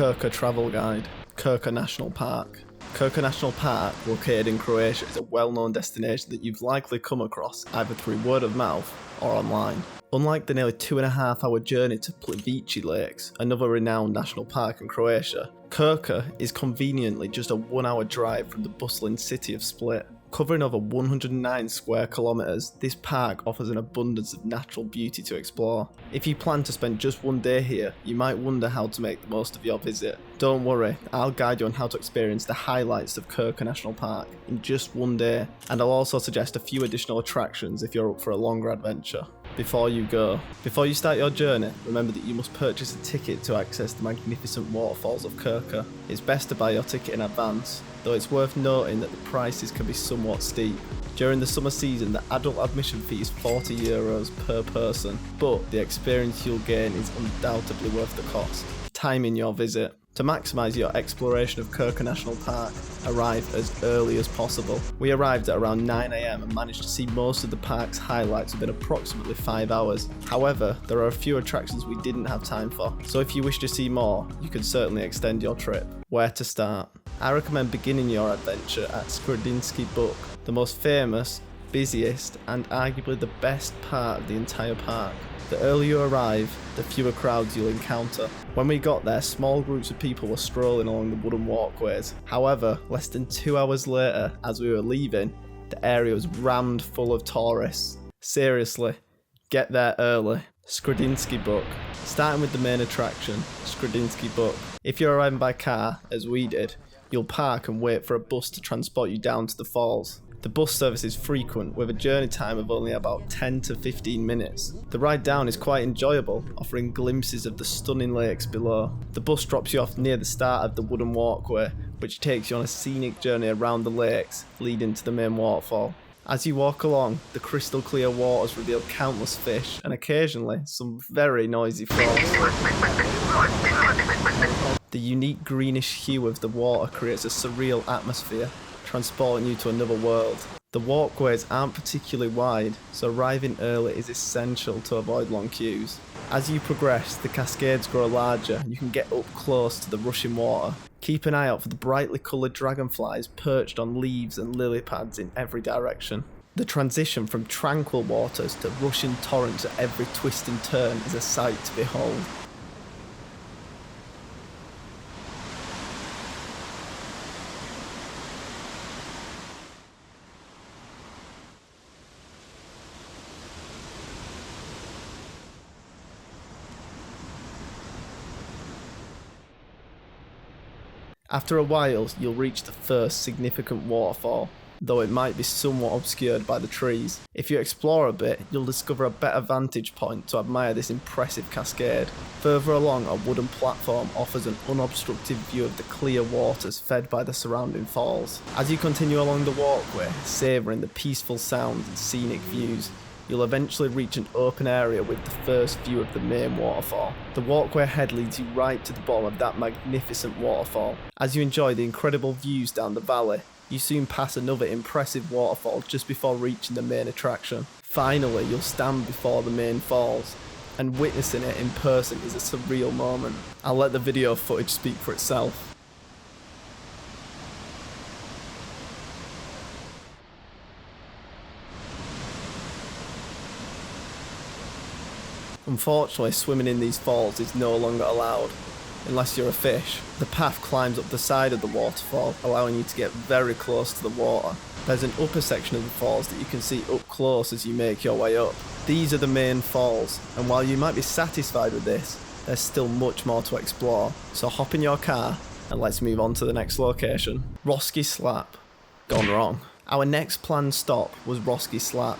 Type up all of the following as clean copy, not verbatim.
Krka Travel Guide. Krka National Park. Krka National Park, located in Croatia, is a well-known destination that you've likely come across either through word of mouth or online. Unlike the nearly 2.5-hour journey to Plivice Lakes, another renowned national park in Croatia, Krka is conveniently just a 1-hour drive from the bustling city of Split. Covering over 109 square kilometres, this park offers an abundance of natural beauty to explore. If you plan to spend just one day here, you might wonder how to make the most of your visit. Don't worry, I'll guide you on how to experience the highlights of Krka National Park in just one day, and I'll also suggest a few additional attractions if you're up for a longer adventure. Before you start your journey, remember that you must purchase a ticket to access the magnificent waterfalls of Krka. It's best to buy your ticket in advance, though it's worth noting that the prices can be somewhat steep. During the summer season, the adult admission fee is €40 per person, but the experience you'll gain is undoubtedly worth the cost. Timing your visit. To maximise your exploration of Krka National Park, arrive as early as possible. We arrived at around 9 AM and managed to see most of the park's highlights within approximately 5 hours. However, there are a few attractions we didn't have time for, so if you wish to see more, you can certainly extend your trip. Where to start? I recommend beginning your adventure at Skradinski Buk, the most famous, busiest, and arguably the best part of the entire park. The earlier you arrive, the fewer crowds you'll encounter. When we got there, small groups of people were strolling along the wooden walkways. However, less than 2 hours later, as we were leaving, the area was rammed full of tourists. Seriously, get there early. Skradinski Buk. Starting with the main attraction, Skradinski Buk. If you're arriving by car, as we did, you'll park and wait for a bus to transport you down to the falls. The bus service is frequent, with a journey time of only about 10 to 15 minutes. The ride down is quite enjoyable, offering glimpses of the stunning lakes below. The bus drops you off near the start of the wooden walkway, which takes you on a scenic journey around the lakes, leading to the main waterfall. As you walk along, the crystal clear waters reveal countless fish and occasionally some very noisy falls. The unique greenish hue of the water creates a surreal atmosphere, transporting you to another world. The walkways aren't particularly wide, so arriving early is essential to avoid long queues. As you progress, the cascades grow larger and you can get up close to the rushing water. Keep an eye out for the brightly coloured dragonflies perched on leaves and lily pads in every direction. The transition from tranquil waters to rushing torrents at every twist and turn is a sight to behold. After a while, you'll reach the first significant waterfall, though it might be somewhat obscured by the trees. If you explore a bit, you'll discover a better vantage point to admire this impressive cascade. Further along, a wooden platform offers an unobstructed view of the clear waters fed by the surrounding falls. As you continue along the walkway, savouring the peaceful sounds and scenic views, you'll eventually reach an open area with the first view of the main waterfall. The walkway ahead leads you right to the bottom of that magnificent waterfall. As you enjoy the incredible views down the valley, you soon pass another impressive waterfall just before reaching the main attraction. Finally, you'll stand before the main falls, and witnessing it in person is a surreal moment. I'll let the video footage speak for itself. Unfortunately, swimming in these falls is no longer allowed, unless you're a fish. The path climbs up the side of the waterfall, allowing you to get very close to the water. There's an upper section of the falls that you can see up close as you make your way up. These are the main falls, and while you might be satisfied with this, there's still much more to explore. So hop in your car and let's move on to the next location. Roski Slap. Gone wrong. Our next planned stop was Roski Slap,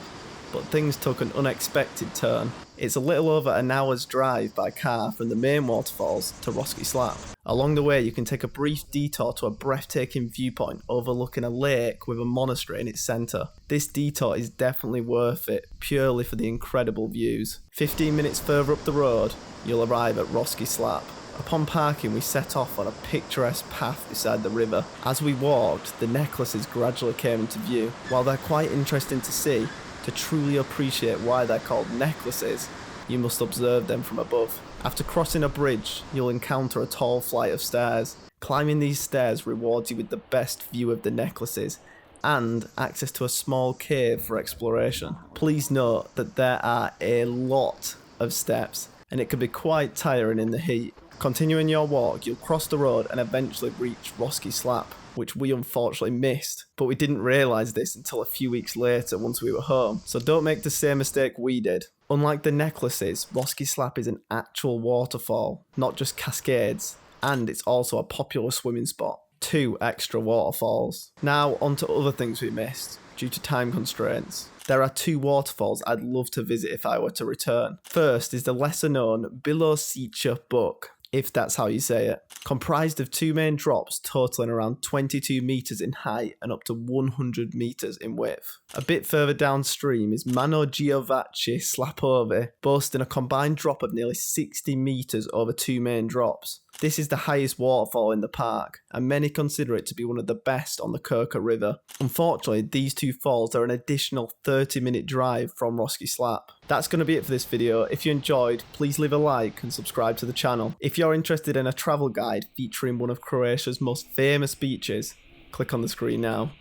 but things took an unexpected turn. It's a little over an hour's drive by car from the main waterfalls to Roski Slap. Along the way, you can take a brief detour to a breathtaking viewpoint overlooking a lake with a monastery in its centre. This detour is definitely worth it, purely for the incredible views. 15 minutes further up the road, you'll arrive at Roski Slap. Upon parking, we set off on a picturesque path beside the river. As we walked, the necklaces gradually came into view. While they're quite interesting to see, to truly appreciate why they're called necklaces, you must observe them from above. After crossing a bridge, you'll encounter a tall flight of stairs. Climbing these stairs rewards you with the best view of the necklaces and access to a small cave for exploration. Please note that there are a lot of steps and it can be quite tiring in the heat. Continuing your walk, you'll cross the road and eventually reach Roski Slap, which we unfortunately missed, but we didn't realise this until a few weeks later once we were home, so don't make the same mistake we did. Unlike the necklaces, Roski Slap is an actual waterfall, not just cascades, and it's also a popular swimming spot. 2 extra waterfalls. Now onto other things we missed, due to time constraints. There are 2 waterfalls I'd love to visit if I were to return. First is the lesser known Krka Buk, if that's how you say it. Comprised of 2 main drops totaling around 22 metres in height and up to 100 metres in width. A bit further downstream is Mano Giovaci Slapovi, boasting a combined drop of nearly 60 metres over 2 main drops. This is the highest waterfall in the park, and many consider it to be one of the best on the Krka River. Unfortunately, these 2 falls are an additional 30-minute drive from Roski Slap. That's going to be it for this video. If you enjoyed, please leave a like and subscribe to the channel. If you're interested in a travel guide featuring one of Croatia's most famous beaches, click on the screen now.